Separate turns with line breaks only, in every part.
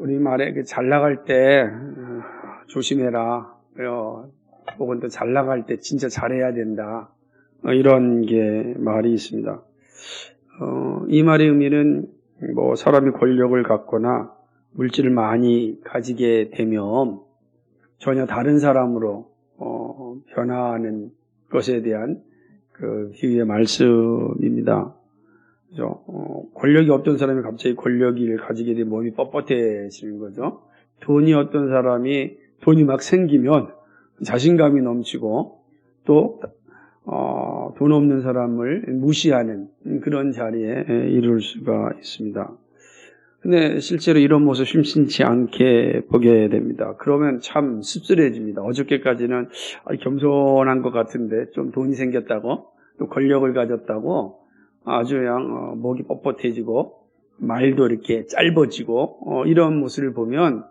우리 말에 잘 나갈 때 조심해라. 혹은 또 잘 나갈 때 진짜 잘해야 된다. 이런 게 말이 있습니다. 이 말의 의미는 사람이 권력을 갖거나 물질을 많이 가지게 되면 전혀 다른 사람으로 변화하는 것에 대한 그 비유의 말씀입니다. 그죠? 권력이 없던 사람이 갑자기 권력을 가지게 되면 몸이 뻣뻣해지는 거죠. 돈이 어떤 사람이 돈이 막 생기면 자신감이 넘치고 또 돈 없는 사람을 무시하는 그런 자리에 이룰 수가 있습니다. 근데 실제로 이런 모습 심심치 않게 보게 됩니다. 그러면 참 씁쓸해집니다. 어저께까지는 겸손한 것 같은데 좀 돈이 생겼다고 또 권력을 가졌다고 아주 그냥 목이 뻣뻣해지고 말도 이렇게 짧아지고 이런 모습을 보면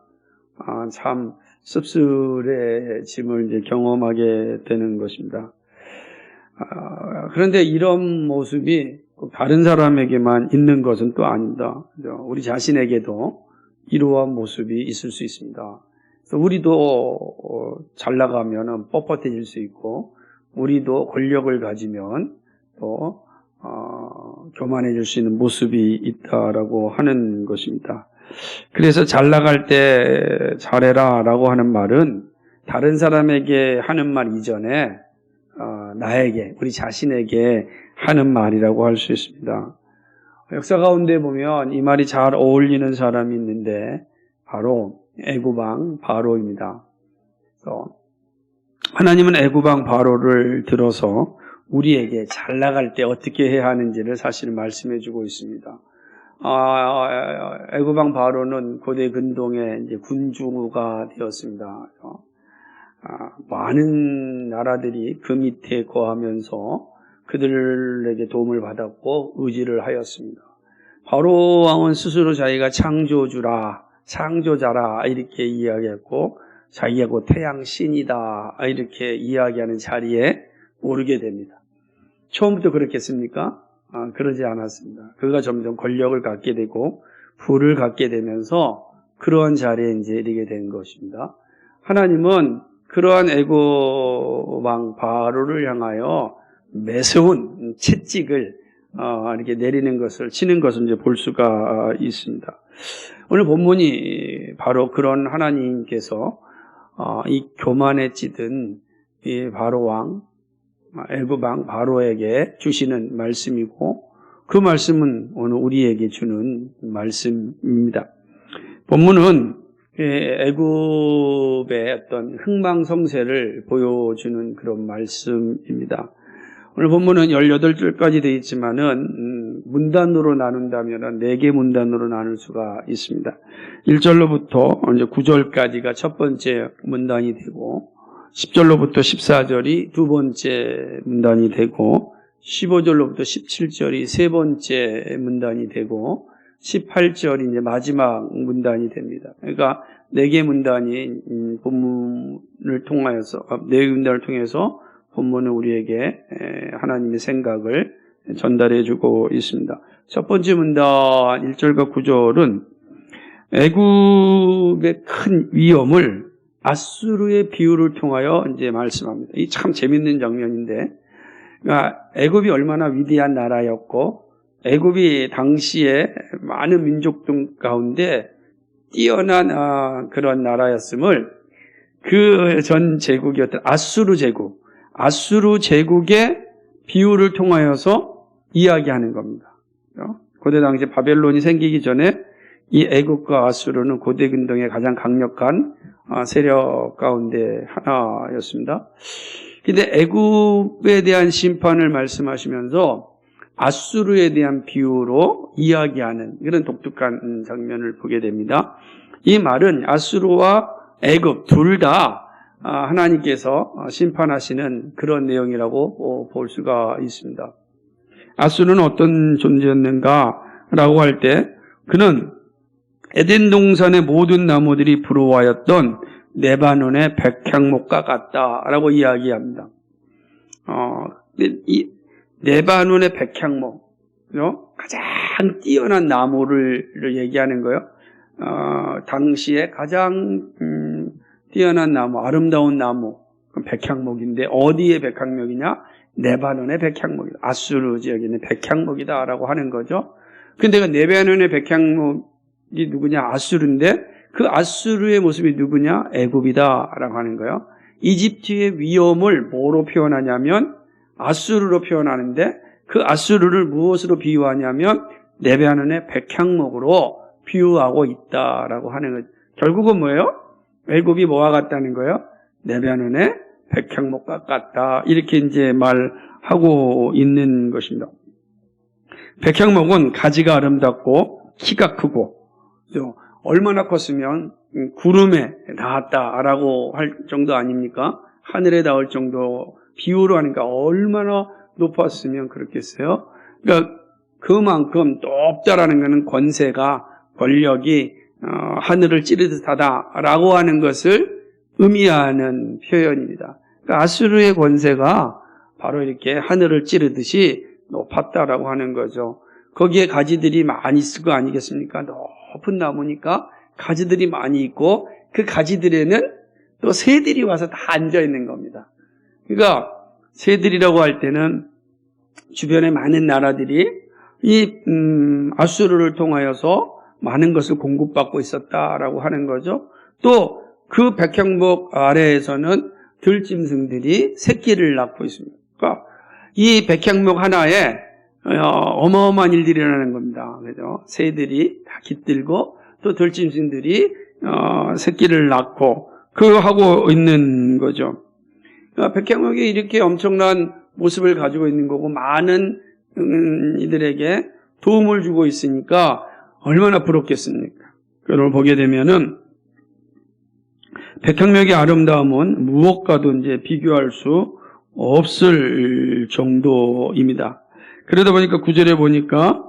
참 씁쓸해짐을 이제 경험하게 되는 것입니다. 그런데 이런 모습이 다른 사람에게만 있는 것은 또 아닙니다. 우리 자신에게도 이러한 모습이 있을 수 있습니다. 그래서 우리도 잘 나가면 뻣뻣해질 수 있고 우리도 권력을 가지면 또 교만해질 수 있는 모습이 있다라고 하는 것입니다. 그래서 잘 나갈 때 잘해라 라고 하는 말은 다른 사람에게 하는 말 이전에 나에게, 우리 자신에게 하는 말이라고 할 수 있습니다. 역사 가운데 보면 이 말이 잘 어울리는 사람이 있는데 바로 애굽왕 바로입니다. 하나님은 애굽왕 바로를 들어서 우리에게 잘 나갈 때 어떻게 해야 하는지를 사실 말씀해 주고 있습니다. 애굽왕 바로는 고대 근동의 이제 군주가 되었습니다. 많은 나라들이 그 밑에 거하면서 그들에게 도움을 받았고 의지를 하였습니다. 바로 왕은 스스로 자기가 창조자라 이렇게 이야기했고 자기가 곧 태양 신이다 이렇게 이야기하는 자리에 오르게 됩니다. 처음부터 그렇겠습니까? 그러지 않았습니다. 그가 점점 권력을 갖게 되고 부를 갖게 되면서 그러한 자리에 이제 이르게 된 것입니다. 하나님은 그러한 애굽 왕 바로를 향하여 매서운 채찍을 이렇게 내리는 것을 치는 것을 이제 볼 수가 있습니다. 오늘 본문이 바로 그런 하나님께서 이 교만에 찌든 이 바로 왕 애굽 왕 바로에게 주시는 말씀이고 그 말씀은 오늘 우리에게 주는 말씀입니다. 본문은 애굽의 어떤 흥망성쇠를 보여주는 그런 말씀입니다. 오늘 본문은 18절까지 되어 있지만은 문단으로 나눈다면 4개 문단으로 나눌 수가 있습니다. 1절로부터 이제 9절까지가 첫 번째 문단이 되고 10절로부터 14절이 두 번째 문단이 되고 15절로부터 17절이 세 번째 문단이 되고 18절이 이제 마지막 문단이 됩니다. 그러니까 4개 문단이 본문을 통하여서 4개 문단을 통해서 본문은 우리에게 하나님의 생각을 전달해 주고 있습니다. 첫 번째 문단 1절과 9절은 애굽의 큰 위험을 아수르의 비유를 통하여 이제 말씀합니다. 이 참 재밌는 장면인데, 그러니까 애굽이 얼마나 위대한 나라였고, 애굽이 당시에 많은 민족들 가운데 뛰어난 그런 나라였음을 그 전 제국이었던 아수르 제국의 비유를 통하여서 이야기하는 겁니다. 고대 당시 바벨론이 생기기 전에 이 애굽과 아수르는 고대 근동의 가장 강력한 세력 가운데 하나였습니다. 근데 애굽에 대한 심판을 말씀하시면서 아수르에 대한 비유로 이야기하는 그런 독특한 장면을 보게 됩니다. 이 말은 아수르와 애굽 둘 다 하나님께서 심판하시는 그런 내용이라고 볼 수가 있습니다. 아수르는 어떤 존재였는가라고 할 때 그는 에덴 동산의 모든 나무들이 부러워하였던 레바논의 백향목과 같다라고 이야기합니다. 이 레바논의 백향목, 가장 뛰어난 나무를 얘기하는 거예요. 당시에 가장 뛰어난 나무, 아름다운 나무, 백향목인데 어디의 백향목이냐? 레바논의 백향목이다. 아수르 지역에 있는 백향목이다라고 하는 거죠. 근데 그 레바논의 백향목이 누구냐? 아수르인데 그 아수르의 모습이 누구냐? 애굽이다라고 하는 거예요. 이집트의 위험을 뭐로 표현하냐면 아수르로 표현하는데 그 아수르를 무엇으로 비유하냐면 레바논의 백향목으로 비유하고 있다라고 하는 거죠. 결국은 뭐예요? 애굽이 뭐와 같다는 거예요? 레바논의 백향목과 같다. 이렇게 이제 말하고 있는 것입니다. 백향목은 가지가 아름답고 키가 크고 얼마나 컸으면 구름에 닿았다라고 할 정도 아닙니까? 하늘에 닿을 정도 비유로 하니까 얼마나 높았으면 그렇겠어요? 그러니까 그만큼 높다라는 것은 권세가 권력이 하늘을 찌르듯 하다라고 하는 것을 의미하는 표현입니다. 그러니까 아수르의 권세가 바로 이렇게 하늘을 찌르듯이 높았다라고 하는 거죠. 거기에 가지들이 많이 있을 거 아니겠습니까? 높은 나무니까 가지들이 많이 있고 그 가지들에는 또 새들이 와서 다 앉아 있는 겁니다. 그러니까 새들이라고 할 때는 주변에 많은 나라들이 이 아수르를 통하여서 많은 것을 공급받고 있었다라고 하는 거죠. 또 그 백향목 아래에서는 들짐승들이 새끼를 낳고 있습니다. 그러니까 이 백향목 하나에 어마어마한 일들이 일어나는 겁니다. 그죠? 새들이 다 깃들고 또 들짐승들이 새끼를 낳고 그거 하고 있는 거죠. 그러니까 백향목이 이렇게 엄청난 모습을 가지고 있는 거고 많은 이들에게 도움을 주고 있으니까 얼마나 부럽겠습니까? 그걸 보게 되면은 백향목의 아름다움은 무엇과도 이제 비교할 수 없을 정도입니다. 그러다 보니까 9절에 보니까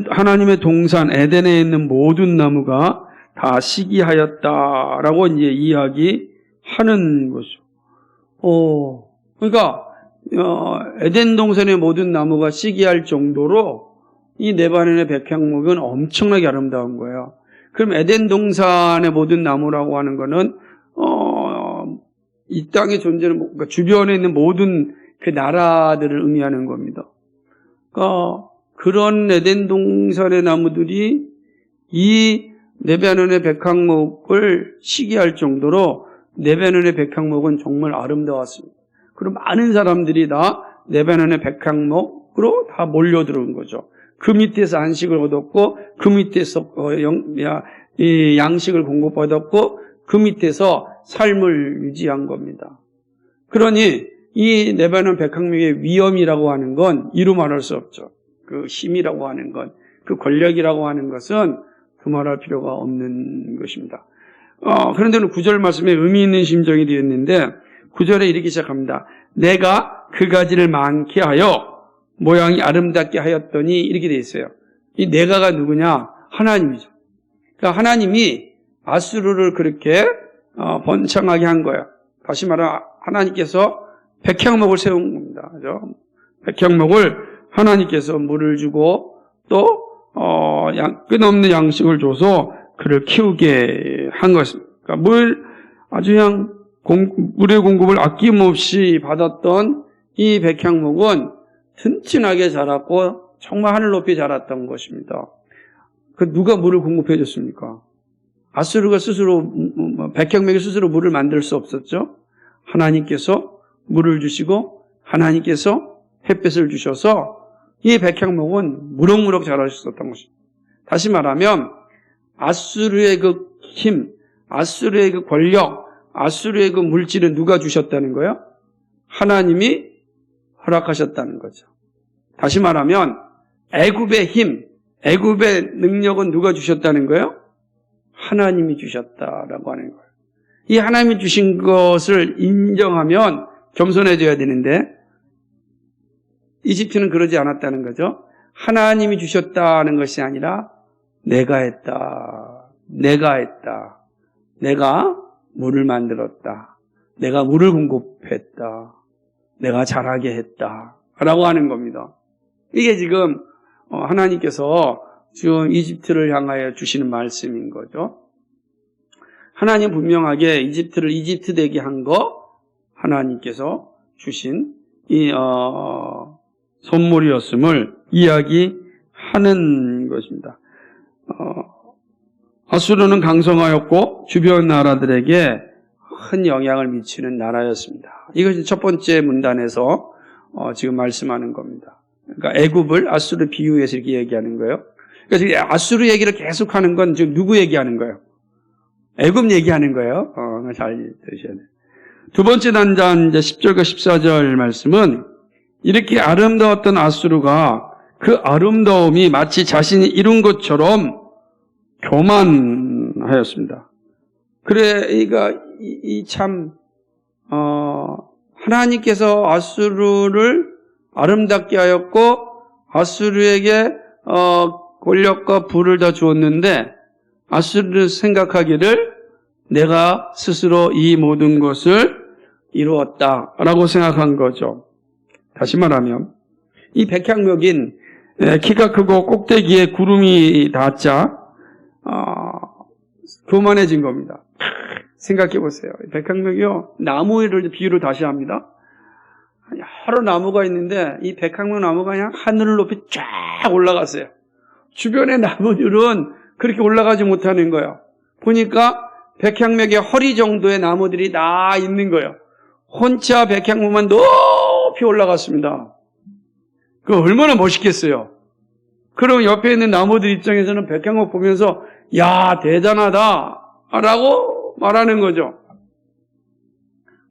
하나님의 동산 에덴에 있는 모든 나무가 다 시기하였다라고 이제 이야기하는 거죠. 그러니까 에덴 동산의 모든 나무가 시기할 정도로 이 레바논의 백향목은 엄청나게 아름다운 거예요. 그럼 에덴 동산의 모든 나무라고 하는 거는 이 땅에 존재하는 그러니까 주변에 있는 모든 그 나라들을 의미하는 겁니다. 그러니까 그런 에덴 동산의 나무들이 이 레바논의 백향목을 시기할 정도로 레바논의 백향목은 정말 아름다웠습니다. 그럼 많은 사람들이 다 레바논의 백향목으로 다 몰려들어온 거죠. 그 밑에서 안식을 얻었고 그 밑에서 이 양식을 공급받았고 그 밑에서 삶을 유지한 겁니다. 그러니 이 레바논 백향목의 위엄이라고 하는 건 이루 말할 수 없죠. 그 힘이라고 하는 것, 그 권력이라고 하는 것은 두말할 필요가 없는 것입니다. 그런데는 9절 말씀에 의미 있는 심정이 되었는데 9절에 이렇게 시작합니다. 내가 그 가지를 많게 하여 모양이 아름답게 하였더니 이렇게 되어 있어요. 이 내가가 누구냐? 하나님이죠. 그러니까 하나님이 아수르를 그렇게 번창하게 한 거예요. 다시 말하면 하나님께서 백향목을 세운 겁니다. 그죠? 백향목을 하나님께서 물을 주고 또 끝없는 양식을 줘서 그를 키우게 한 것입니다. 그러니까 물의 공급을 아낌없이 받았던 이 백향목은 튼튼하게 자랐고 정말 하늘 높이 자랐던 것입니다. 그 누가 물을 공급해 줬습니까? 아수르가 스스로 백향목이 스스로 물을 만들 수 없었죠. 하나님께서 물을 주시고 하나님께서 햇빛을 주셔서 이 백향목은 무럭무럭 자랄 수 있었던 것입니다. 다시 말하면 아수르의 그 힘, 아수르의 그 권력, 아수르의 그 물질은 누가 주셨다는 거예요? 하나님이 허락하셨다는 거죠. 다시 말하면 애굽의 힘, 애굽의 능력은 누가 주셨다는 거예요? 하나님이 주셨다라고 하는 거예요. 이 하나님이 주신 것을 인정하면 겸손해져야 되는데 이집트는 그러지 않았다는 거죠. 하나님이 주셨다는 것이 아니라 내가 했다. 내가 물을 만들었다. 내가 물을 공급했다. 내가 자라게 했다. 라고 하는 겁니다. 이게 지금 하나님께서 지금 이집트를 향하여 주시는 말씀인 거죠. 하나님 분명하게 이집트를 이집트 되게 한 거 하나님께서 주신 이 선물이었음을 이야기하는 것입니다. 아수르는 강성하였고 주변 나라들에게 큰 영향을 미치는 나라였습니다. 이것이 첫 번째 문단에서 지금 말씀하는 겁니다. 그러니까 애굽을 아수르 비유해서 이렇게 얘기하는 거예요. 그러니까 지금 아수르 얘기를 계속하는 건 지금 누구 얘기하는 거예요? 애굽 얘기하는 거예요. 잘 들으셔야 돼요. 두 번째 단장 이제 10절과 14절 말씀은 이렇게 아름다웠던 아수르가 그 아름다움이 마치 자신이 이룬 것처럼 교만하였습니다. 그래, 하나님께서 아수르를 아름답게 하였고 아수르에게 권력과 부를 다 주었는데 아수르를 생각하기를 내가 스스로 이 모든 것을 이루었다라고 생각한 거죠. 다시 말하면 이 백향목인 키가 크고 꼭대기에 구름이 닿자 교만해진 겁니다. 생각해 보세요. 백향목이요, 나무를 비유를 다시 합니다. 여러 나무가 있는데 이 백향목 나무가 그냥 하늘을 높이 쫙 올라갔어요. 주변의 나무들은 그렇게 올라가지 못하는 거예요. 보니까 백향목의 허리 정도의 나무들이 다 있는 거예요. 혼자 백향목만 높이 올라갔습니다. 그거 얼마나 멋있겠어요. 그럼 옆에 있는 나무들 입장에서는 백향목 보면서 야, 대단하다 라고 말하는 거죠.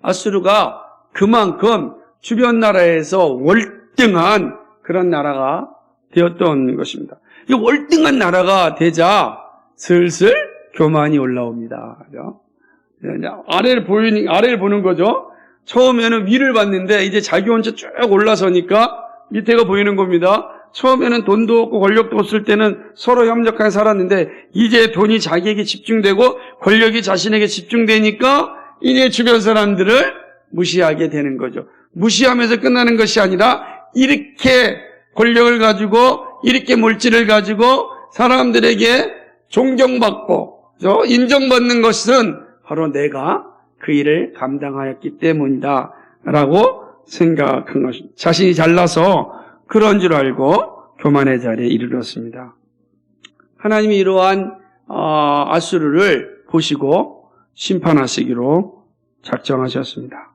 아수르가 그만큼 주변 나라에서 월등한 그런 나라가 되었던 것입니다. 이 월등한 나라가 되자 슬슬 교만이 올라옵니다. 아래를 보는 거죠. 처음에는 위를 봤는데 이제 자기 혼자 쭉 올라서니까 밑에가 보이는 겁니다. 처음에는 돈도 없고 권력도 없을 때는 서로 협력하게 살았는데 이제 돈이 자기에게 집중되고 권력이 자신에게 집중되니까 이제 주변 사람들을 무시하게 되는 거죠. 무시하면서 끝나는 것이 아니라 이렇게 권력을 가지고 이렇게 물질을 가지고 사람들에게 존경받고 인정받는 것은 바로 내가 그 일을 감당하였기 때문이다 라고 생각한 것입니다. 자신이 잘나서 그런 줄 알고 교만의 자리에 이르렀습니다. 하나님이 이러한 아수르를 보시고 심판하시기로 작정하셨습니다.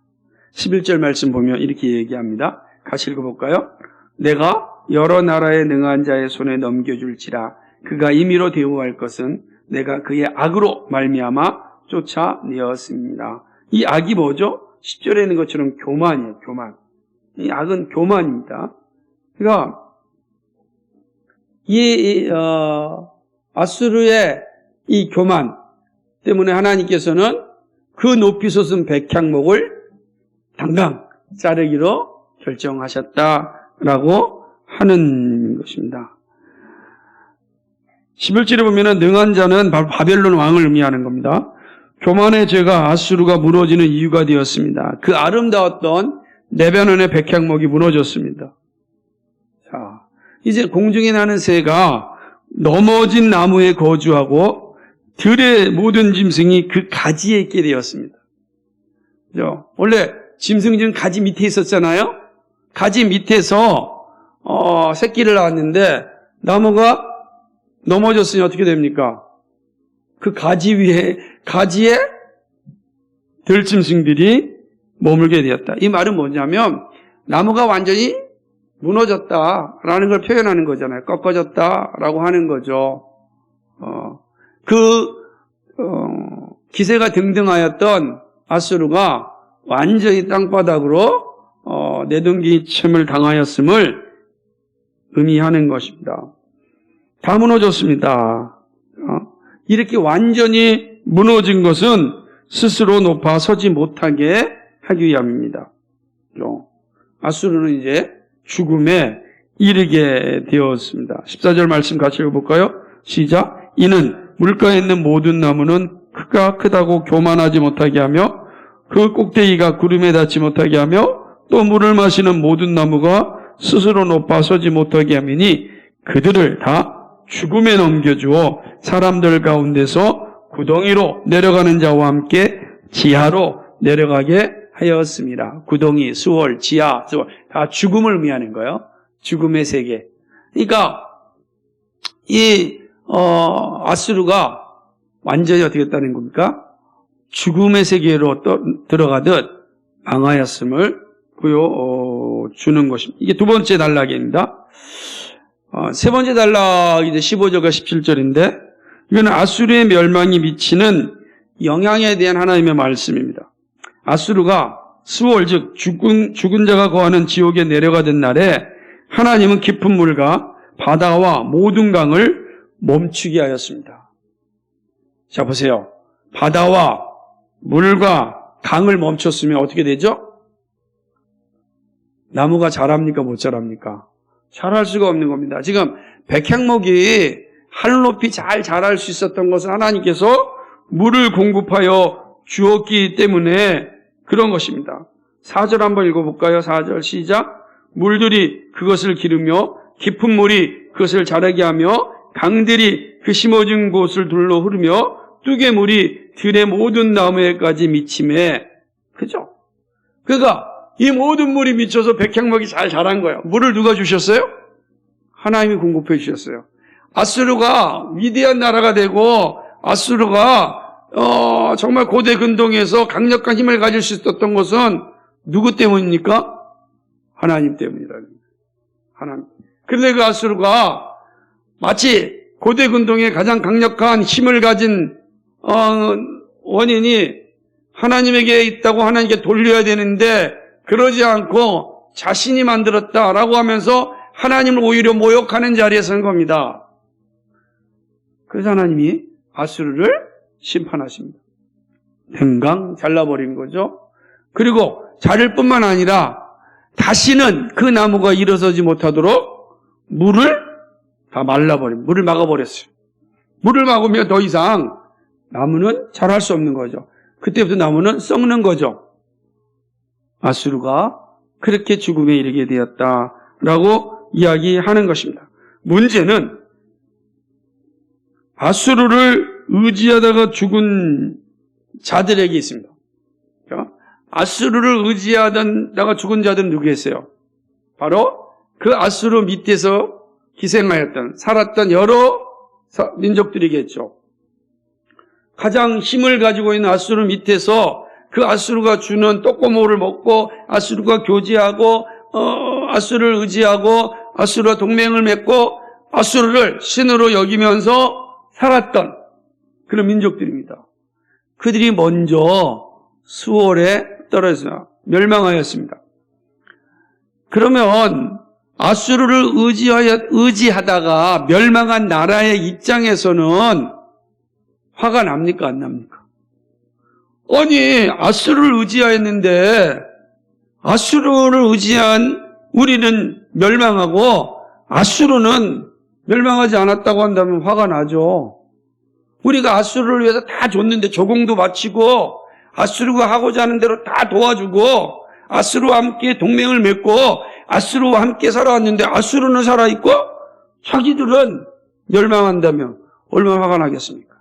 11절 말씀 보면 이렇게 얘기합니다. 같이 읽어볼까요? 내가 여러 나라의 능한 자의 손에 넘겨줄지라 그가 임의로 대우할 것은 내가 그의 악으로 말미암아 쫓아내었습니다. 이 악이 뭐죠? 10절에 있는 것처럼 교만이에요. 교만. 이 악은 교만입니다. 그러니까 아수르의 이 교만 때문에 하나님께서는 그 높이 솟은 백향목을 당장 자르기로 결정하셨다라고 하는 것입니다. 11절에 보면은 능한 자는 바벨론 왕을 의미하는 겁니다. 교만의 죄가 아수르가 무너지는 이유가 되었습니다. 그 아름다웠던 레바논의 백향목이 무너졌습니다. 자, 이제 공중에 나는 새가 넘어진 나무에 거주하고 들의 모든 짐승이 그 가지에 있게 되었습니다. 그죠? 원래 짐승들은 가지 밑에 있었잖아요. 가지 밑에서 새끼를 낳았는데 나무가 넘어졌으니 어떻게 됩니까? 그 가지에 들짐승들이 머물게 되었다. 이 말은 뭐냐면 나무가 완전히 무너졌다라는 걸 표현하는 거잖아요. 꺾어졌다라고 하는 거죠. 기세가 등등하였던 아수르가 완전히 땅바닥으로 내동기침을 당하였음을 의미하는 것입니다. 다 무너졌습니다. 이렇게 완전히 무너진 것은 스스로 높아 서지 못하게 하기 위함입니다. 아수르는 이제 죽음에 이르게 되었습니다. 14절 말씀 같이 읽어볼까요? 시작. 이는 물가에 있는 모든 나무는 크가 크다고 교만하지 못하게 하며 그 꼭대기가 구름에 닿지 못하게 하며 또 물을 마시는 모든 나무가 스스로 높아 서지 못하게 하미니 그들을 다 죽음에 넘겨주어 사람들 가운데서 구덩이로 내려가는 자와 함께 지하로 내려가게 하였습니다. 구덩이, 수월, 지하, 수월 다 죽음을 의미하는 거예요. 죽음의 세계. 그러니까 이 아수르가 완전히 어떻게 했다는 겁니까? 죽음의 세계로 들어가듯 망하였음을 보여주는 것입니다. 이게 두 번째 단락입니다. 세 번째 단락이 이제 15절과 17절인데, 이거는 아수르의 멸망이 미치는 영향에 대한 하나님의 말씀입니다. 아수르가 수월, 즉 죽은 자가 거하는 지옥에 내려가던 날에 하나님은 깊은 물과 바다와 모든 강을 멈추게 하였습니다. 자, 보세요. 바다와 물과 강을 멈췄으면 어떻게 되죠? 나무가 자랍니까? 못 자랍니까? 자랄 수가 없는 겁니다. 지금 백향목이 하늘 높이 잘 자랄 수 있었던 것은 하나님께서 물을 공급하여 주었기 때문에 그런 것입니다. 4절 한번 읽어볼까요? 4절 시작. 물들이 그것을 기르며 깊은 물이 그것을 자라게 하며 강들이 그 심어진 곳을 둘러 흐르며 뚝의 물이 들의 모든 나무에까지 미침에, 그죠? 그러니까 이 모든 물이 미쳐서 백향목이 잘 자란 거예요. 물을 누가 주셨어요? 하나님이 공급해 주셨어요. 아수르가 위대한 나라가 되고 아수르가 정말 고대 근동에서 강력한 힘을 가질 수 있었던 것은 누구 때문입니까? 하나님 때문이라는 거예요. 하나님. 그런데 그 아수르가 마치 고대 근동의 가장 강력한 힘을 가진 원인이 하나님에게 있다고 하나님께 돌려야 되는데 그러지 않고 자신이 만들었다라고 하면서 하나님을 오히려 모욕하는 자리에 선 겁니다. 그래서 하나님이 아수르를 심판하십니다. 댕강 잘라버린 거죠. 그리고 자를 뿐만 아니라 다시는 그 나무가 일어서지 못하도록 물을 다 말라버린, 물을 막아버렸어요. 물을 막으면 더 이상 나무는 자랄 수 없는 거죠. 그때부터 나무는 썩는 거죠. 아수르가 그렇게 죽음에 이르게 되었다라고 이야기하는 것입니다. 문제는 아수르를 의지하다가 죽은 자들에게 있습니다. 아수르를 의지하다가 죽은 자들은 누구겠어요? 바로 그 아수르 밑에서 희생하였던, 살았던 여러 민족들이겠죠. 가장 힘을 가지고 있는 아수르 밑에서 그 아수르가 주는 떡고모를 먹고 아수르가 교제하고 아수르를 의지하고 아수르와 동맹을 맺고 아수르를 신으로 여기면서 살았던 그런 민족들입니다. 그들이 먼저 수월에 떨어져 멸망하였습니다. 그러면 아수르를 의지하다가 멸망한 나라의 입장에서는 화가 납니까? 안 납니까? 아니, 아수르를 의지하였는데 아수르를 의지한 우리는 멸망하고 아수르는 멸망하지 않았다고 한다면 화가 나죠. 우리가 아수르를 위해서 다 줬는데 조공도 바치고 아수르가 하고자 하는 대로 다 도와주고 아수르와 함께 동맹을 맺고 아수르와 함께 살아왔는데 아수르는 살아있고 자기들은 멸망한다면 얼마나 화가 나겠습니까?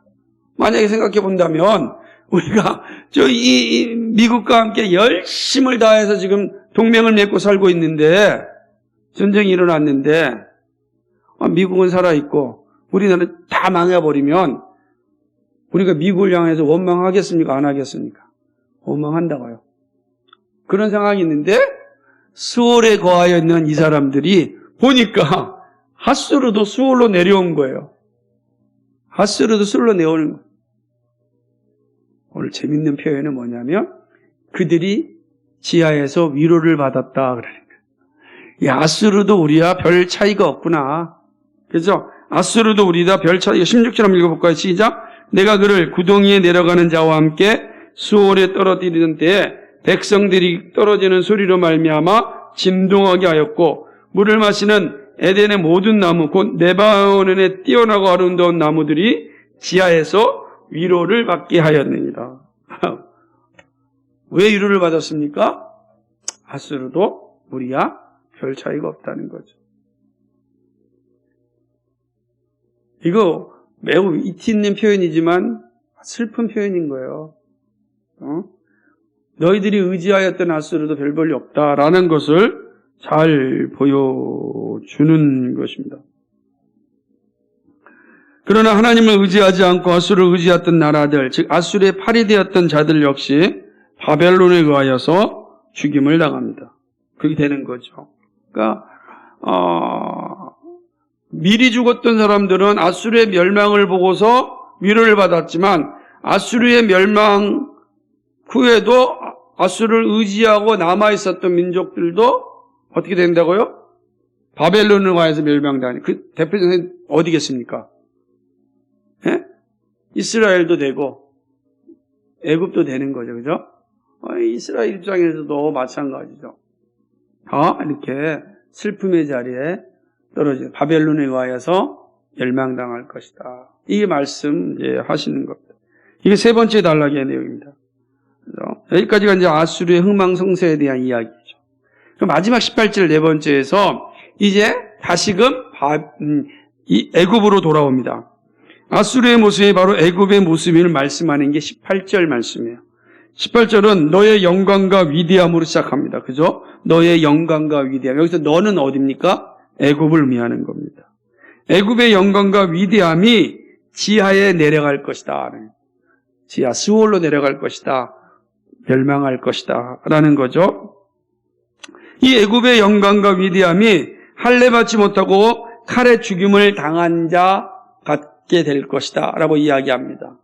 만약에 생각해 본다면 우리가 이 미국과 함께 열심을 다해서 지금 동맹을 맺고 살고 있는데 전쟁이 일어났는데 미국은 살아있고 우리나라는 다 망해버리면 우리가 미국을 향해서 원망하겠습니까? 안 하겠습니까? 원망한다고요. 그런 상황이 있는데 수월에 거하여 있는 이 사람들이 보니까 아수르도 수월로 내려온 거예요. 아수르도 수월로 내려오는 거예요. 오늘 재밌는 표현은 뭐냐면 그들이 지하에서 위로를 받았다 그러니까. 이 아수르도 우리와 별 차이가 없구나. 그죠? 아수르도 우리와 별 차이가 16절 한번 읽어볼까요? 시작. 내가 그를 구덩이에 내려가는 자와 함께 수월에 떨어뜨리던 때에 백성들이 떨어지는 소리로 말미암아 진동하게 하였고 물을 마시는 에덴의 모든 나무 곧 레바논에 뛰어나고 아름다운 나무들이 지하에서 위로를 받게 하였느니라. 왜 위로를 받았습니까? 아수르도 우리와 별 차이가 없다는 거죠. 이거 매우 이티 있는 표현이지만 슬픈 표현인 거예요. 너희들이 의지하였던 아수르도 별 볼이 없다라는 것을 잘 보여주는 것입니다. 그러나 하나님을 의지하지 않고 아수르를 의지했던 나라들, 즉 아수르의 팔이 되었던 자들 역시 바벨론에 의하여서 죽임을 당합니다. 그렇게 되는 거죠. 그러니까 미리 죽었던 사람들은 아수르의 멸망을 보고서 위로를 받았지만 아수르의 멸망 후에도 아수르를 의지하고 남아있었던 민족들도 어떻게 된다고요? 바벨론을 의하여서 멸망당하니 그 대표적인 어디겠습니까? 예? 이스라엘도 되고 애굽도 되는 거죠. 그죠? 이스라엘 입장에서도 마찬가지죠. 이렇게 슬픔의 자리에 떨어진 바벨론에 의하여서 멸망당할 것이다. 이 말씀 하시는 겁니다. 이게 세 번째 단락의 내용입니다. 그죠? 여기까지가 이제 아수르의 흥망성쇠에 대한 이야기죠. 그럼 마지막 18절 네 번째에서 이제 다시금 이 애굽으로 돌아옵니다. 아수르의 모습이 바로 애굽의 모습을 말씀하는 게 18절 말씀이에요. 18절은 너의 영광과 위대함으로 시작합니다. 그죠? 너의 영광과 위대함. 여기서 너는 어디입니까? 애굽을 의미하는 겁니다. 애굽의 영광과 위대함이 지하에 내려갈 것이다. 지하 스올로 내려갈 것이다. 멸망할 것이다. 라는 거죠. 이 애굽의 영광과 위대함이 할례 받지 못하고 칼에 죽임을 당한 자 같게 될 것이다. 라고 이야기합니다.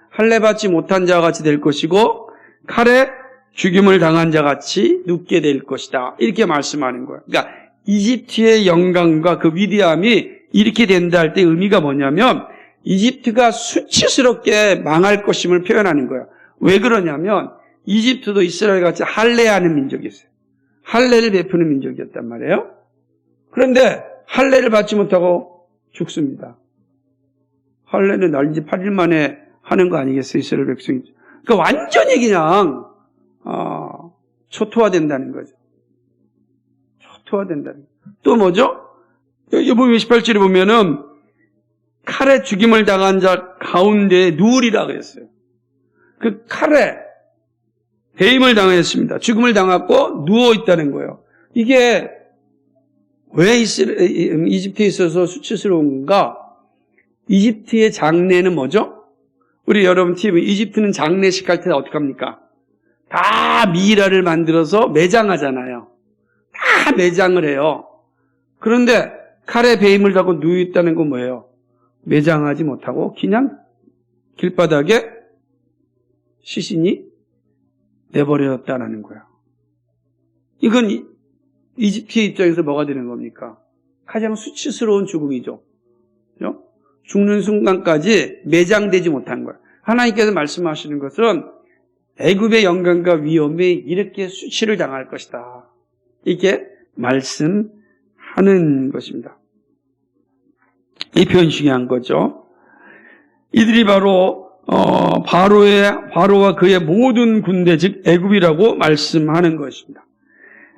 할례 받지 못한 자 같이 될 것이고 칼에 죽임을 당한 자 같이 눕게 될 것이다. 이렇게 말씀하는 거예요. 그러니까 이집트의 영광과 그 위대함이 이렇게 된다 할 때 의미가 뭐냐면 이집트가 수치스럽게 망할 것임을 표현하는 거예요. 왜 그러냐면 이집트도 이스라엘 같이 할례하는 민족이었어요. 할례를 베푸는 민족이었단 말이에요. 그런데 할례를 받지 못하고 죽습니다. 할례는 날지 8일 만에 하는 거 아니겠어요? 이스라엘 백성이. 그러니까 완전히 그냥 초토화된다는 거죠. 초토화된다는 거죠. 또 뭐죠? 여기 보면 18절에 보면은 칼에 죽임을 당한 자 가운데 누우리라 그랬어요. 그 칼에 배임을 당했습니다. 죽음을 당했고 누워 있다는 거예요. 이게 왜 이집트에 있어서 수치스러운가? 이집트의 장례는 뭐죠? 우리 여러분 TV 이집트는 장례식 할 때 어떻게 합니까? 다 미이라를 만들어서 매장하잖아요. 다 매장을 해요. 그런데 칼에 배임을 당하고 누워 있다는 건 뭐예요? 매장하지 못하고 그냥 길바닥에 시신이 내버려졌다는 거예요. 이건 이집트의 입장에서 뭐가 되는 겁니까? 가장 수치스러운 죽음이죠. 그죠? 죽는 순간까지 매장되지 못한 거예요. 하나님께서 말씀하시는 것은 애굽의 영광과 위엄이 이렇게 수치를 당할 것이다. 이렇게 말씀하는 것입니다. 이 표현이 중요한 거죠. 이들이 바로 바로와 그의 모든 군대 즉 애굽이라고 말씀하는 것입니다.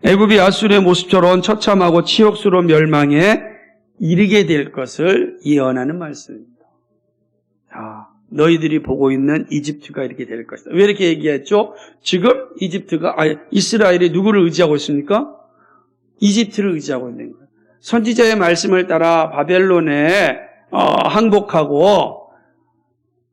애굽이 아수르의 모습처럼 처참하고 치욕스러운 멸망에 이르게 될 것을 예언하는 말씀입니다. 자, 너희들이 보고 있는 이집트가 이렇게 될 것이다. 왜 이렇게 얘기했죠? 지금 이스라엘이 누구를 의지하고 있습니까? 이집트를 의지하고 있는 거예요. 선지자의 말씀을 따라 바벨론에 항복하고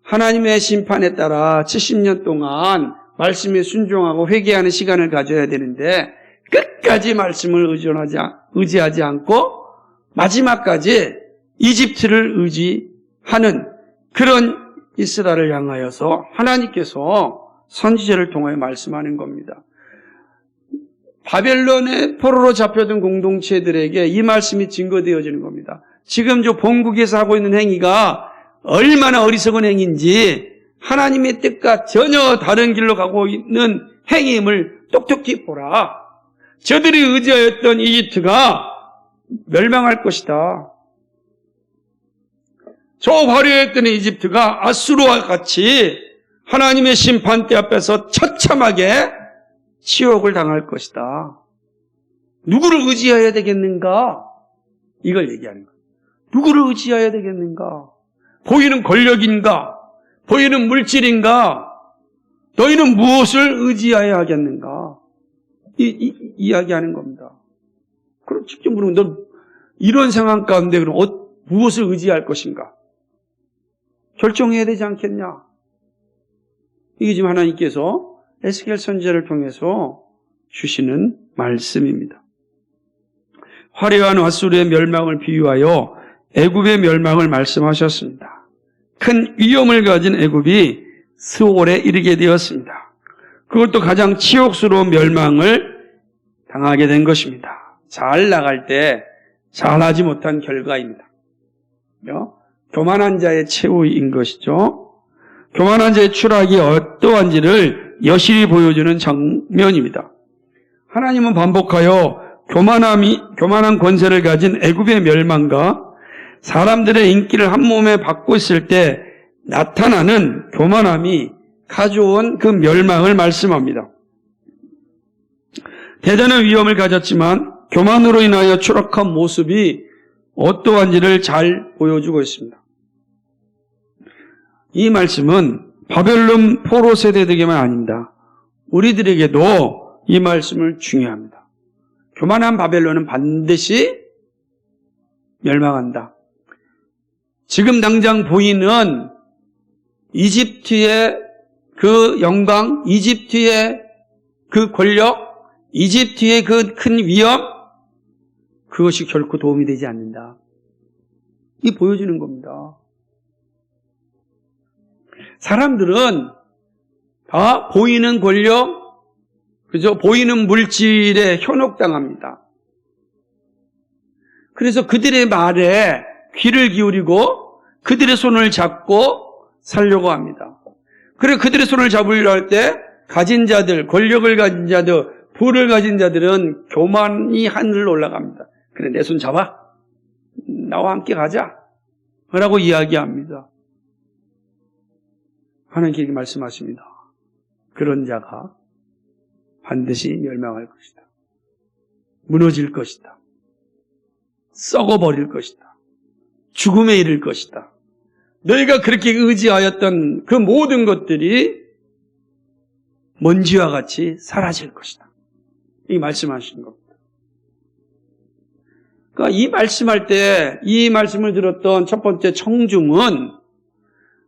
하나님의 심판에 따라 70년 동안 말씀에 순종하고 회개하는 시간을 가져야 되는데 끝까지 말씀을 의지하지 않고 마지막까지 이집트를 의지하는 그런 이스라엘을 향하여서 하나님께서 선지자를 통하여 말씀하는 겁니다. 바벨론의 포로로 잡혀든 공동체들에게 이 말씀이 증거되어지는 겁니다. 지금 저 본국에서 하고 있는 행위가 얼마나 어리석은 행위인지 하나님의 뜻과 전혀 다른 길로 가고 있는 행위임을 똑똑히 보라. 저들이 의지하였던 이집트가 멸망할 것이다. 저 화려했던 이집트가 아수르와 같이 하나님의 심판대 앞에서 처참하게 치욕을 당할 것이다. 누구를 의지해야 되겠는가? 이걸 얘기하는 거예요. 누구를 의지해야 되겠는가? 보이는 권력인가? 보이는 물질인가? 너희는 무엇을 의지해야 하겠는가? 이야기하는 겁니다. 그럼 직접 물으면 넌 이런 상황 가운데 그럼 무엇을 의지할 것인가? 결정해야 되지 않겠냐? 이게 지금 하나님께서 에스겔 선지자를 통해서 주시는 말씀입니다. 화려한 왓술의 멸망을 비유하여 애굽의 멸망을 말씀하셨습니다. 큰 위험을 가진 애굽이 스올에 이르게 되었습니다. 그것도 가장 치욕스러운 멸망을 당하게 된 것입니다. 잘 나갈 때 잘하지 못한 결과입니다. 교만한 자의 최후인 것이죠. 교만한 자의 추락이 어떠한지를 여실히 보여주는 장면입니다. 하나님은 반복하여 교만한 권세를 가진 애굽의 멸망과 사람들의 인기를 한 몸에 받고 있을 때 나타나는 교만함이 가져온 그 멸망을 말씀합니다. 대단한 위험을 가졌지만 교만으로 인하여 추락한 모습이 어떠한지를 잘 보여주고 있습니다. 이 말씀은 바벨론 포로 세대들에게만 아닙니다. 우리들에게도 이 말씀을 중요합니다. 교만한 바벨론은 반드시 멸망한다. 지금 당장 보이는 이집트의 그 영광, 이집트의 그 권력, 이집트의 그 큰 위험, 그것이 결코 도움이 되지 않는다. 이 보여주는 겁니다. 사람들은 다 보이는 권력, 그죠? 보이는 물질에 현혹당합니다. 그래서 그들의 말에 귀를 기울이고 그들의 손을 잡고 살려고 합니다. 그래 그들의 손을 잡으려 할 때 가진 자들, 권력을 가진 자들, 부를 가진 자들은 교만이 하늘로 올라갑니다. 그래 내 손 잡아. 나와 함께 가자. 라고 이야기합니다. 하나님께 이렇게 말씀하십니다. 그런 자가 반드시 멸망할 것이다. 무너질 것이다. 썩어버릴 것이다. 죽음에 이를 것이다. 너희가 그렇게 의지하였던 그 모든 것들이 먼지와 같이 사라질 것이다. 이 말씀하시는 겁니다. 그러니까 이 말씀할 때 이 말씀을 들었던 첫 번째 청중은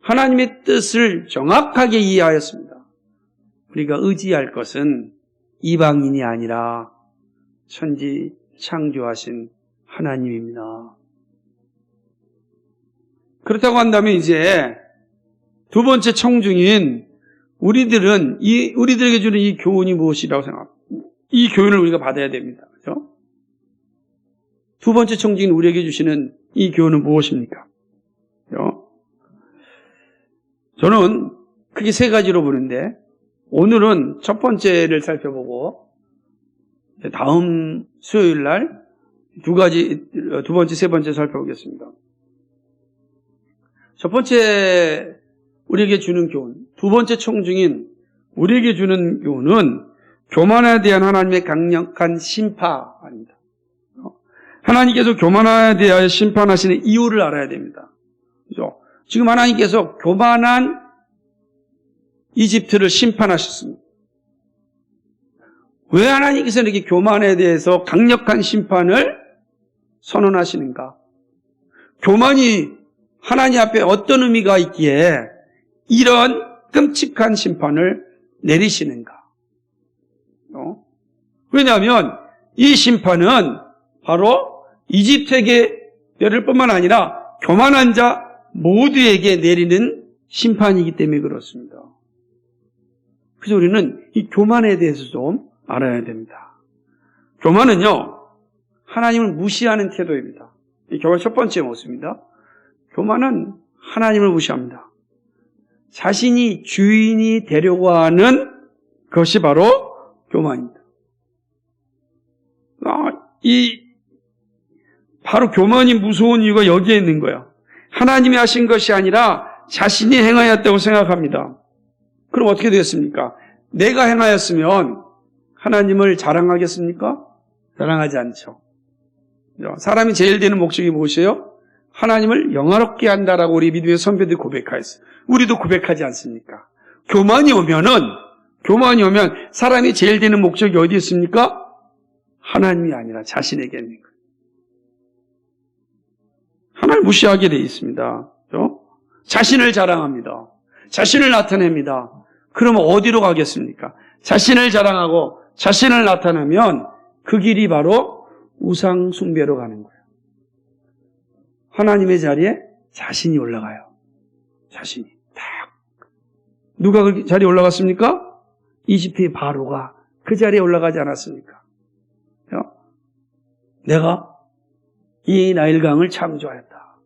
하나님의 뜻을 정확하게 이해하였습니다. 우리가 의지할 것은 이방인이 아니라 천지 창조하신 하나님입니다. 그렇다고 한다면 이제 두 번째 청중인 우리들에게 주는 이 교훈이 무엇이라고 생각합니다. 이 교훈을 우리가 받아야 됩니다. 그렇죠? 두 번째 청중인 우리에게 주시는 이 교훈은 무엇입니까? 그렇죠? 저는 크게 세 가지로 보는데 오늘은 첫 번째를 살펴보고 다음 수요일 날 두 번째, 세 번째 살펴보겠습니다. 첫 번째 우리에게 주는 교훈, 두 번째 청중인 우리에게 주는 교훈은 교만에 대한 하나님의 강력한 심판입니다. 하나님께서 교만에 대하여 심판하시는 이유를 알아야 됩니다. 그죠? 지금 하나님께서 교만한 이집트를 심판하셨습니다. 왜 하나님께서 이렇게 교만에 대해서 강력한 심판을 선언하시는가? 교만이 하나님 앞에 어떤 의미가 있기에 이런 끔찍한 심판을 내리시는가? 왜냐하면 이 심판은 바로 이집트에게 뿐만 아니라 교만한 자 모두에게 내리는 심판이기 때문에 그렇습니다. 그래서 우리는 이 교만에 대해서 좀 알아야 됩니다. 교만은요, 하나님을 무시하는 태도입니다. 이 교만 첫 번째 모습입니다. 교만은 하나님을 무시합니다. 자신이 주인이 되려고 하는 것이 바로 교만입니다. 바로 교만이 무서운 이유가 여기에 있는 거예요. 하나님이 하신 것이 아니라 자신이 행하였다고 생각합니다. 그럼 어떻게 되었습니까? 내가 행하였으면 하나님을 자랑하겠습니까? 자랑하지 않죠. 사람이 제일 되는 목적이 무엇이에요? 하나님을 영화롭게 한다라고 우리 믿음의 선배들이 고백하였어요. 우리도 고백하지 않습니까? 교만이 오면 사람이 제일 되는 목적이 어디 있습니까? 하나님이 아니라 자신에게 있는 거예요. 하나님을 무시하게 되어 있습니다. 자신을 자랑합니다. 자신을 나타냅니다. 그러면 어디로 가겠습니까? 자신을 자랑하고 자신을 나타내면 그 길이 바로 우상 숭배로 가는 거예요. 하나님의 자리에 자신이 올라가요. 자신이 딱. 누가 그 자리에 올라갔습니까? 이집트의 바로가 그 자리에 올라가지 않았습니까? 내가 이 나일강을 창조하였다.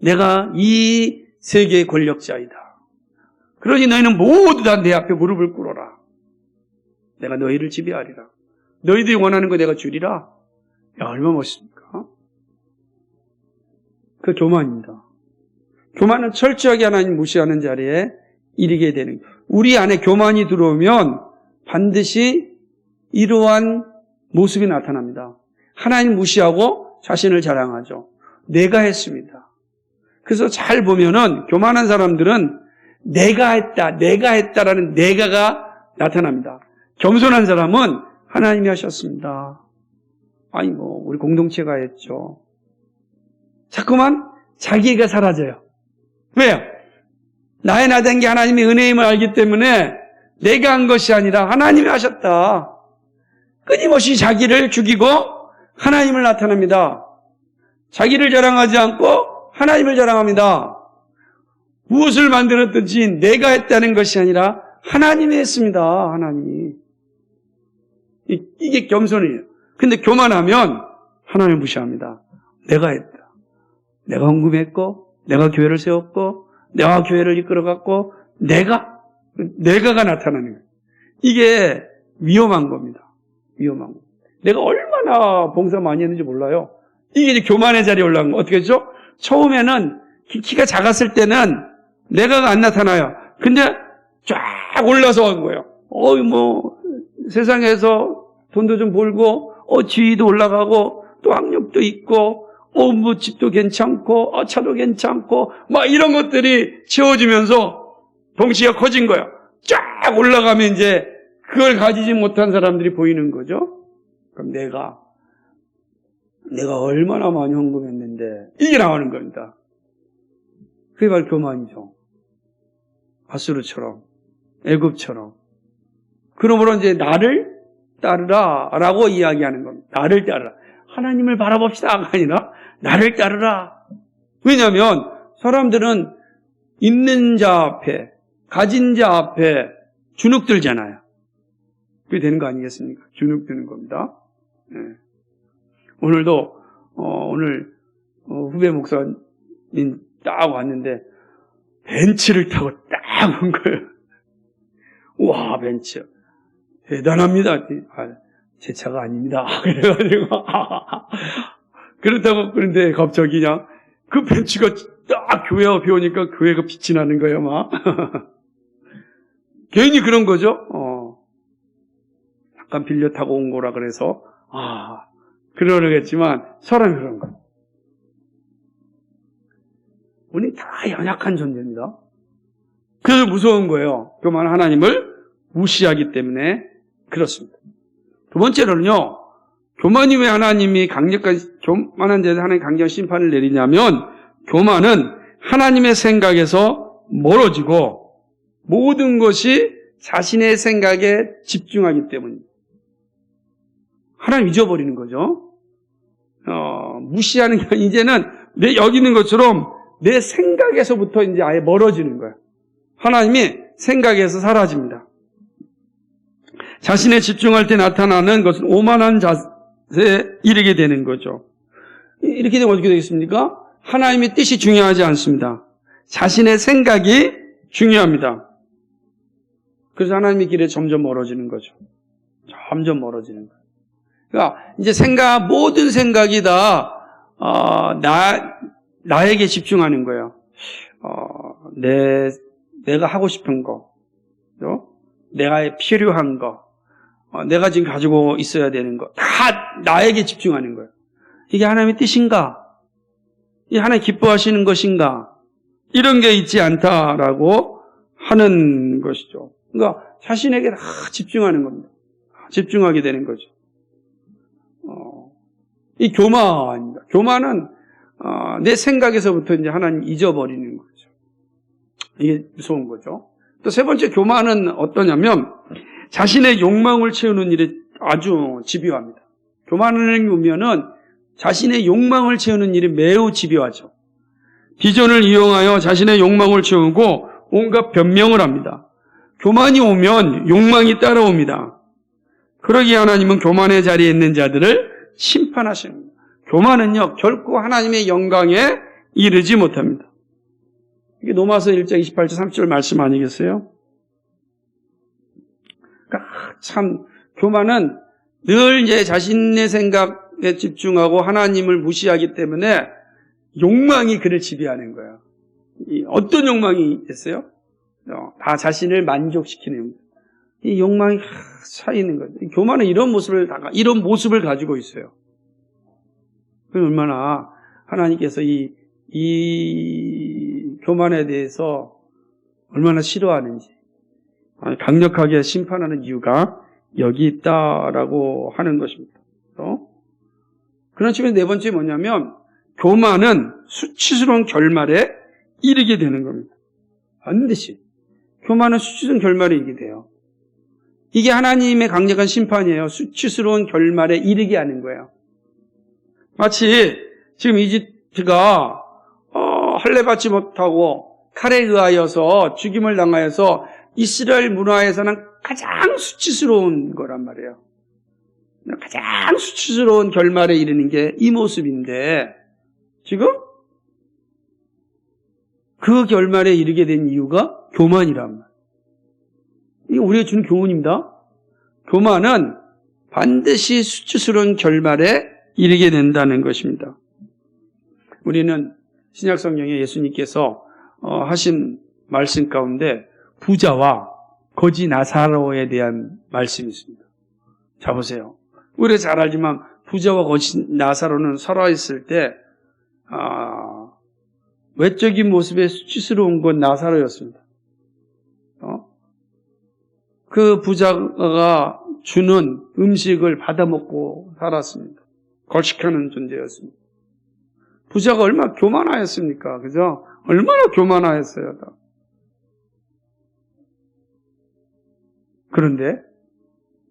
내가 이 세계의 권력자이다. 그러니 너희는 모두 다 내 앞에 무릎을 꿇어라. 내가 너희를 지배하리라. 너희들이 원하는 거 내가 주리라. 야, 얼마나 멋있습니까? 그 교만입니다. 교만은 철저하게 하나님 무시하는 자리에 이르게 되는 거예요. 우리 안에 교만이 들어오면 반드시 이러한 모습이 나타납니다. 하나님 무시하고 자신을 자랑하죠. 내가 했습니다. 그래서 잘 보면은 교만한 사람들은 내가 했다라는 내가가 나타납니다. 겸손한 사람은 하나님이 하셨습니다. 아니 우리 공동체가 했죠. 자꾸만 자기가 사라져요. 왜요? 나의 나된 게 하나님의 은혜임을 알기 때문에 내가 한 것이 아니라 하나님이 하셨다. 끊임없이 자기를 죽이고 하나님을 나타냅니다. 자기를 자랑하지 않고 하나님을 자랑합니다. 무엇을 만들었든지 내가 했다는 것이 아니라 하나님이 했습니다. 하나님이. 이게 겸손이에요. 근데 교만하면 하나님을 무시합니다. 내가 했다. 내가 헌금했고, 내가 교회를 세웠고, 내가 교회를 이끌어갔고, 내가가 나타나는 거예요. 이게 위험한 겁니다. 위험한 거. 내가 얼마나 봉사 많이 했는지 몰라요. 이게 이제 교만의 자리에 올라간 거. 어떻게 했죠? 처음에는 키가 작았을 때는 내가가 안 나타나요. 근데 쫙 올라서 간 거예요. 세상에서 돈도 좀 벌고, 지위도 올라가고, 또 학력도 있고, 집도 괜찮고, 차도 괜찮고, 막 이런 것들이 채워지면서 덩치가 커진 거예요. 쫙 올라가면 이제 그걸 가지지 못한 사람들이 보이는 거죠. 그럼 내가 얼마나 많이 헌금했는데, 이게 나오는 겁니다. 그게 바로 교만이죠. 아수르처럼, 애굽처럼. 그러므로 이제 나를 따르라 라고 이야기하는 겁니다. 나를 따르라. 하나님을 바라봅시다가 아니라 나를 따르라. 왜냐하면 사람들은 있는 자 앞에, 가진 자 앞에 주눅들잖아요. 그게 되는 거 아니겠습니까? 주눅드는 겁니다. 네. 오늘도 오늘 후배 목사님 딱 왔는데 벤츠를 타고 딱 온 거예요. 와, 벤츠 대단합니다. 제 차가 아닙니다. 그래가지고 그런데 갑자기 그냥 그 벤츠가 딱 교회 앞에 오니까 교회가 빛이 나는 거예요, 막. 괜히 그런 거죠. 잠깐 빌려 타고 온 거라 그래서 그러겠지만 사람이 그런 거. 우리 다 연약한 존재입니다. 그래서 무서운 거예요. 교만한 하나님을 무시하기 때문에 그렇습니다. 두 번째로는요, 교만이 왜 하나님이 교만한 자에 하나님이 강력한 심판을 내리냐면, 교만은 하나님의 생각에서 멀어지고 모든 것이 자신의 생각에 집중하기 때문입니다. 하나님 잊어버리는 거죠. 무시하는 게 이제는 여기 있는 것처럼 내 생각에서부터 이제 아예 멀어지는 거예요. 하나님이 생각에서 사라집니다. 자신에 집중할 때 나타나는 것은 오만한 자세에 이르게 되는 거죠. 이렇게 되면 어떻게 되겠습니까? 하나님의 뜻이 중요하지 않습니다. 자신의 생각이 중요합니다. 그래서 하나님의 길에 점점 멀어지는 거죠. 점점 멀어지는 거예요. 그러니까 이제 모든 생각이 다 나에게 집중하는 거예요. 내가 하고 싶은 거, 내가 필요한 거, 내가 지금 가지고 있어야 되는 거, 다 나에게 집중하는 거예요. 이게 하나님의 뜻인가? 이 하나님 기뻐하시는 것인가? 이런 게 있지 않다라고 하는 것이죠. 그러니까 자신에게 다 집중하는 겁니다. 집중하게 되는 거죠. 이 교만입니다. 교만은 내 생각에서부터 이제 하나님 잊어버리는 거죠. 이게 무서운 거죠. 또 세 번째 교만은 어떠냐면 자신의 욕망을 채우는 일에 아주 집요합니다. 교만을 보면은 자신의 욕망을 채우는 일이 매우 집요하죠. 비전을 이용하여 자신의 욕망을 채우고 온갖 변명을 합니다. 교만이 오면 욕망이 따라옵니다. 그러기에 하나님은 교만의 자리에 있는 자들을 심판하십니다. 교만은요 결코 하나님의 영광에 이르지 못합니다. 이게 로마서 1장 28절 30절 말씀 아니겠어요? 그러니까 참 교만은 늘 이제 자신의 생각에 집중하고 하나님을 무시하기 때문에 욕망이 그를 지배하는 거예요. 어떤 욕망이 있어요? 다 자신을 만족시키는 이 욕망이 차 있는 거죠. 교만은 이런 모습을 가지고 있어요. 얼마나 하나님께서 이 교만에 대해서 얼마나 싫어하는지 강력하게 심판하는 이유가 여기 있다라고 하는 것입니다. 그런 측면에서 네 번째 뭐냐면 교만은 수치스러운 결말에 이르게 되는 겁니다. 반드시 교만은 수치스러운 결말에 이르게 돼요. 이게 하나님의 강력한 심판이에요. 수치스러운 결말에 이르게 하는 거예요. 마치 지금 이집트가 할례받지 못하고 칼에 의하여서 죽임을 당하여서 이스라엘 문화에서는 가장 수치스러운 거란 말이에요. 가장 수치스러운 결말에 이르는 게 이 모습인데 지금 그 결말에 이르게 된 이유가 교만이란 말이에요. 이게 우리가 주는 교훈입니다. 교만은 반드시 수치스러운 결말에 이르게 된다는 것입니다. 우리는 신약 성경에 예수님께서 하신 말씀 가운데 부자와 거지 나사로에 대한 말씀이 있습니다. 자 보세요. 우리가 잘 알지만 부자와 거지 나사로는 살아있을 때 외적인 모습에 수치스러운 건 나사로였습니다. 그 부자가 주는 음식을 받아먹고 살았습니다. 걸식하는 존재였습니다. 부자가 얼마나 교만하였습니까? 그죠? 얼마나 교만하였어요. 그런데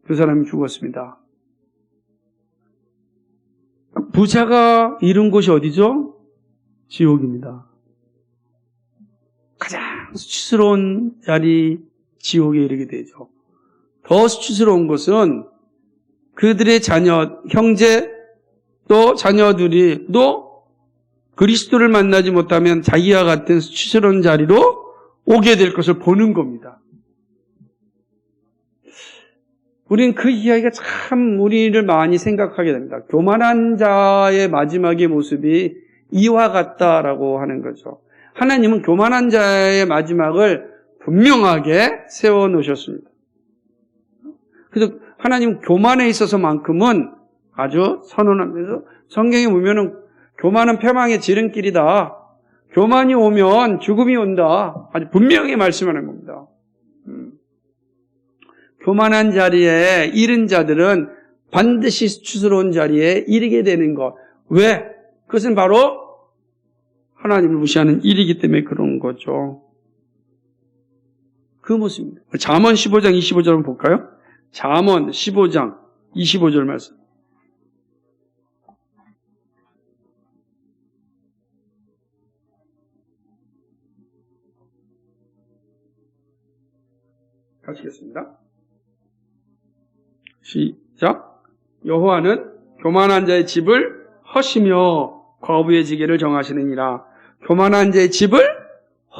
그 사람이 죽었습니다. 부자가 이룬 곳이 어디죠? 지옥입니다. 가장 수치스러운 자리 지옥에 이르게 되죠. 더 수치스러운 것은 그들의 자녀, 형제 또 자녀들이 또 그리스도를 만나지 못하면 자기와 같은 수치스러운 자리로 오게 될 것을 보는 겁니다. 우리는 그 이야기가 참 우리를 많이 생각하게 됩니다. 교만한 자의 마지막의 모습이 이와 같다라고 하는 거죠. 하나님은 교만한 자의 마지막을 분명하게 세워놓으셨습니다. 그래서 하나님은 교만에 있어서만큼은 아주 선언하면서 성경에 보면은 교만은 패망의 지름길이다. 교만이 오면 죽음이 온다. 아주 분명히 말씀하는 겁니다. 교만한 자리에 이른 자들은 반드시 수치스러운 자리에 이르게 되는 것. 왜? 그것은 바로 하나님을 무시하는 일이기 때문에 그런 거죠. 그 모습입니다. 잠언 15장 25절 한번 볼까요? 잠언 15장 25절 말씀. 가시겠습니다. 시작. 여호와는 교만한 자의 집을 허시며 과부의 지게를 정하시느니라. 교만한 자의 집을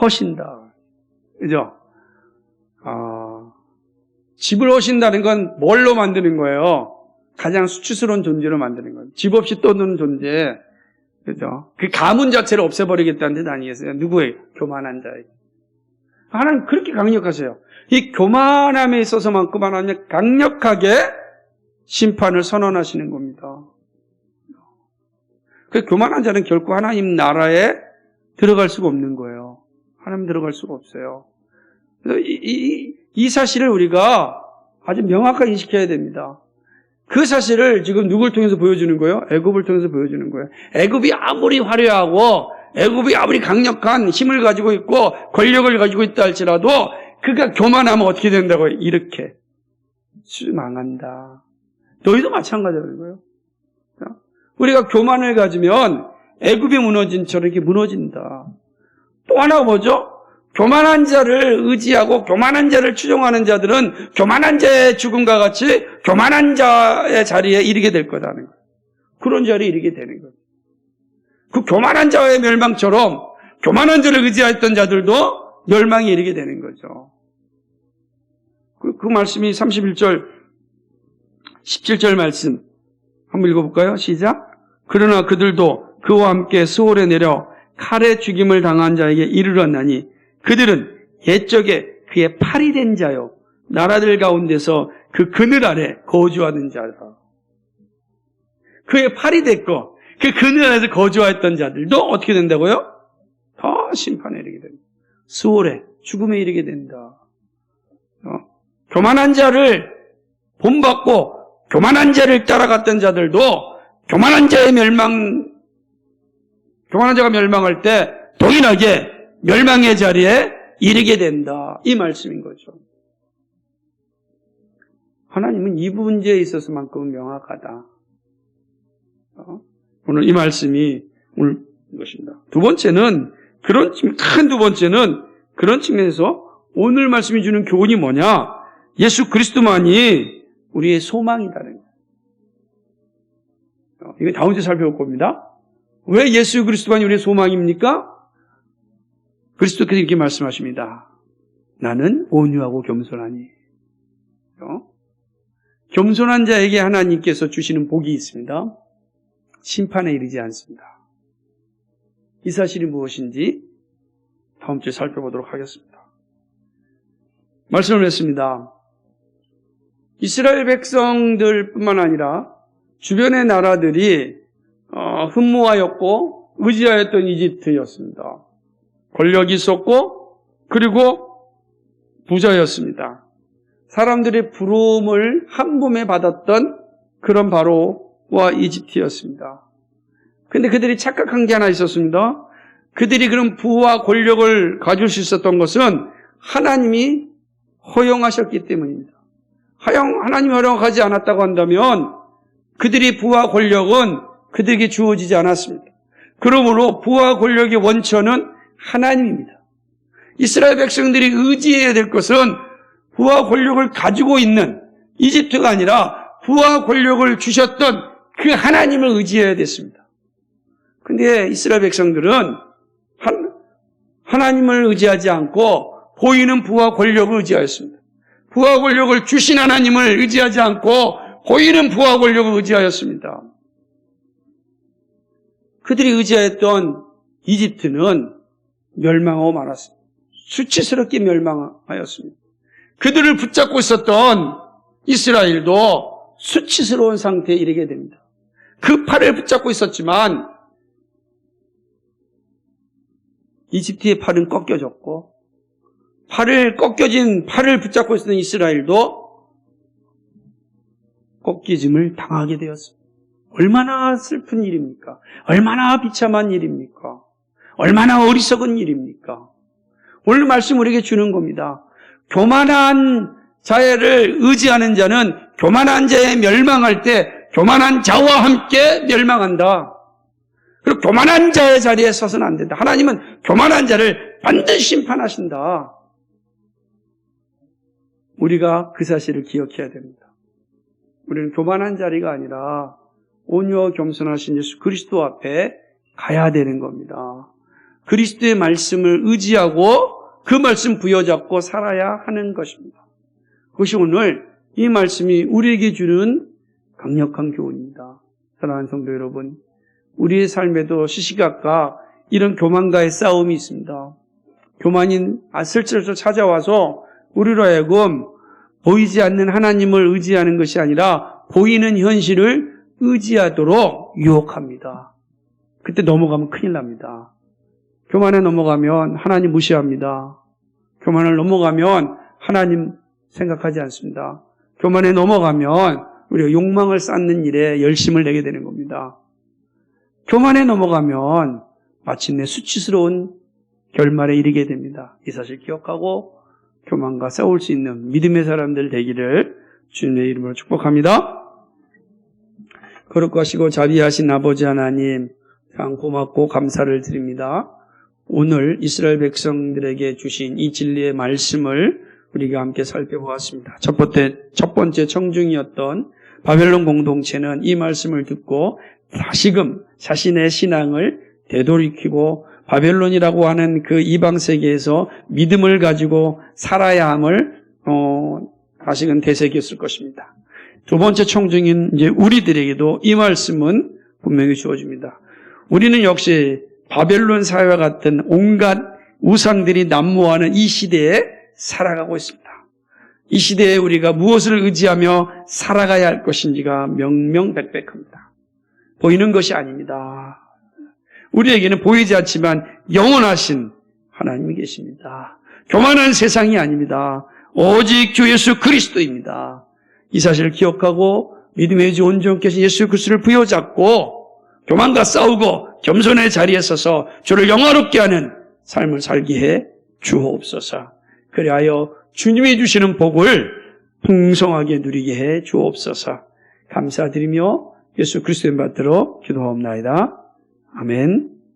허신다. 그죠? 집을 허신다는 건 뭘로 만드는 거예요? 가장 수치스러운 존재로 만드는 거예요. 집 없이 떠드는 존재. 그죠? 그 가문 자체를 없애버리겠다는 뜻 아니겠어요? 누구의? 교만한 자에게. 하나님 그렇게 강력하세요. 이 교만함에 있어서만큼 하나님 강력하게 심판을 선언하시는 겁니다. 그 교만한 자는 결코 하나님 나라에 들어갈 수가 없는 거예요. 하나님 들어갈 수가 없어요. 그래서 이 사실을 우리가 아주 명확하게 인식해야 됩니다. 그 사실을 지금 누굴 통해서 보여주는 거예요? 애굽을 통해서 보여주는 거예요. 애굽이 아무리 화려하고 애굽이 아무리 강력한 힘을 가지고 있고 권력을 가지고 있다 할지라도 그가 교만하면 어떻게 된다고요? 이렇게 망한다. 너희도 마찬가지라는 거예요. 우리가 교만을 가지면 애굽이 무너진 처럼 이렇게 무너진다. 또 하나 뭐죠? 교만한 자를 의지하고 교만한 자를 추종하는 자들은 교만한 자의 죽음과 같이 교만한 자의 자리에 이르게 될 거라는 거예요. 그런 자리에 이르게 되는 거예요. 그 교만한 자의 멸망처럼 교만한 자를 의지했던 자들도 멸망에 이르게 되는 거죠. 그 말씀이 31절, 17절 말씀 한번 읽어볼까요? 시작. 그러나 그들도 그와 함께 스올에 내려 칼에 죽임을 당한 자에게 이르렀나니 그들은 옛적에 그의 팔이 된 자요 나라들 가운데서 그 그늘 아래 거주하는 자라. 그의 팔이 됐고 그 그늘 아래서 거주했던 자들도 어떻게 된다고요? 더 심판에 이르게 됩니다. 스올에 죽음에 이르게 된다. 교만한 자를 본받고 교만한 자를 따라갔던 자들도 교만한 자가 멸망할 때 동일하게 멸망의 자리에 이르게 된다. 이 말씀인 거죠. 하나님은 이 문제에 있어서만큼은 명확하다. 오늘 이 말씀이 오늘 것입니다. 두 번째는 큰 두 번째는 그런 측면에서 오늘 말씀이 주는 교훈이 뭐냐? 예수 그리스도만이 우리의 소망이다는 거예요. 이거 다음 주에 살펴볼 겁니다. 왜 예수 그리스도만이 우리의 소망입니까? 그리스도께서 이렇게 말씀하십니다. 나는 온유하고 겸손하니. 겸손한 자에게 하나님께서 주시는 복이 있습니다. 심판에 이르지 않습니다. 이 사실이 무엇인지 다음 주에 살펴보도록 하겠습니다. 말씀을 했습니다. 이스라엘 백성들뿐만 아니라 주변의 나라들이 흠모하였고 의지하였던 이집트였습니다. 권력이 있었고 그리고 부자였습니다. 사람들의 부러움을 한 몸에 받았던 그런 바로와 이집트였습니다. 그런데 그들이 착각한 게 하나 있었습니다. 그들이 그런 부와 권력을 가질 수 있었던 것은 하나님이 허용하셨기 때문입니다. 하나님이 허용하지 않았다고 한다면 그들이 부와 권력은 그들에게 주어지지 않았습니다. 그러므로 부와 권력의 원천은 하나님입니다. 이스라엘 백성들이 의지해야 될 것은 부와 권력을 가지고 있는 이집트가 아니라 부와 권력을 주셨던 그 하나님을 의지해야 됐습니다. 그런데 이스라엘 백성들은 하나님을 의지하지 않고 보이는 부와 권력을 의지하였습니다. 부와 권력을 주신 하나님을 의지하지 않고 보이는 부와 권력을 의지하였습니다. 그들이 의지하였던 이집트는 멸망하고 말았습니다. 수치스럽게 멸망하였습니다. 그들을 붙잡고 있었던 이스라엘도 수치스러운 상태에 이르게 됩니다. 그 팔을 붙잡고 있었지만 이집트의 팔은 꺾여졌고 꺾여진 팔을 붙잡고 있었던 이스라엘도 꺾이짐을 당하게 되었습니다. 얼마나 슬픈 일입니까? 얼마나 비참한 일입니까? 얼마나 어리석은 일입니까? 오늘 말씀 우리에게 주는 겁니다. 교만한 자를 의지하는 자는 교만한 자에 멸망할 때 교만한 자와 함께 멸망한다. 그리고 교만한 자의 자리에 서서는 안 된다. 하나님은 교만한 자를 반드시 심판하신다. 우리가 그 사실을 기억해야 됩니다. 우리는 교만한 자리가 아니라 온유와 겸손하신 예수 그리스도 앞에 가야 되는 겁니다. 그리스도의 말씀을 의지하고 그 말씀 부여잡고 살아야 하는 것입니다. 그것이 오늘 이 말씀이 우리에게 주는 강력한 교훈입니다. 사랑하는 성도 여러분, 우리의 삶에도 시시각각 이런 교만과의 싸움이 있습니다. 교만이 슬슬 찾아와서 우리로 하여금 보이지 않는 하나님을 의지하는 것이 아니라 보이는 현실을 의지하도록 유혹합니다. 그때 넘어가면 큰일 납니다. 교만에 넘어가면 하나님 무시합니다. 교만을 넘어가면 하나님 생각하지 않습니다. 교만에 넘어가면 우리가 욕망을 쌓는 일에 열심을 내게 되는 겁니다. 교만에 넘어가면 마침내 수치스러운 결말에 이르게 됩니다. 이 사실 기억하고 교만과 싸울 수 있는 믿음의 사람들 되기를 주님의 이름으로 축복합니다. 거룩하시고 자비하신 아버지 하나님, 참 고맙고 감사를 드립니다. 오늘 이스라엘 백성들에게 주신 이 진리의 말씀을 우리가 함께 살펴보았습니다. 첫 번째 청중이었던 바벨론 공동체는 이 말씀을 듣고 다시금 자신의 신앙을 되돌이키고 바벨론이라고 하는 그 이방 세계에서 믿음을 가지고 살아야 함을 다시금 되새겼을 것입니다. 두 번째 청중인 이제 우리들에게도 이 말씀은 분명히 주어집니다. 우리는 역시 바벨론 사회와 같은 온갖 우상들이 난무하는 이 시대에 살아가고 있습니다. 이 시대에 우리가 무엇을 의지하며 살아가야 할 것인지가 명명백백합니다. 보이는 것이 아닙니다. 우리에게는 보이지 않지만 영원하신 하나님이 계십니다. 교만한 세상이 아닙니다. 오직 주 예수 그리스도입니다. 이 사실을 기억하고 믿음의 주 온전케 하신 예수 그리스도를 부여잡고 교만과 싸우고 겸손의 자리에 서서 주를 영화롭게 하는 삶을 살게 해 주옵소서. 그리하여 주님이 주시는 복을 풍성하게 누리게 해 주옵소서. 감사드리며 예수 그리스도의 받들어 기도하옵나이다. 아멘.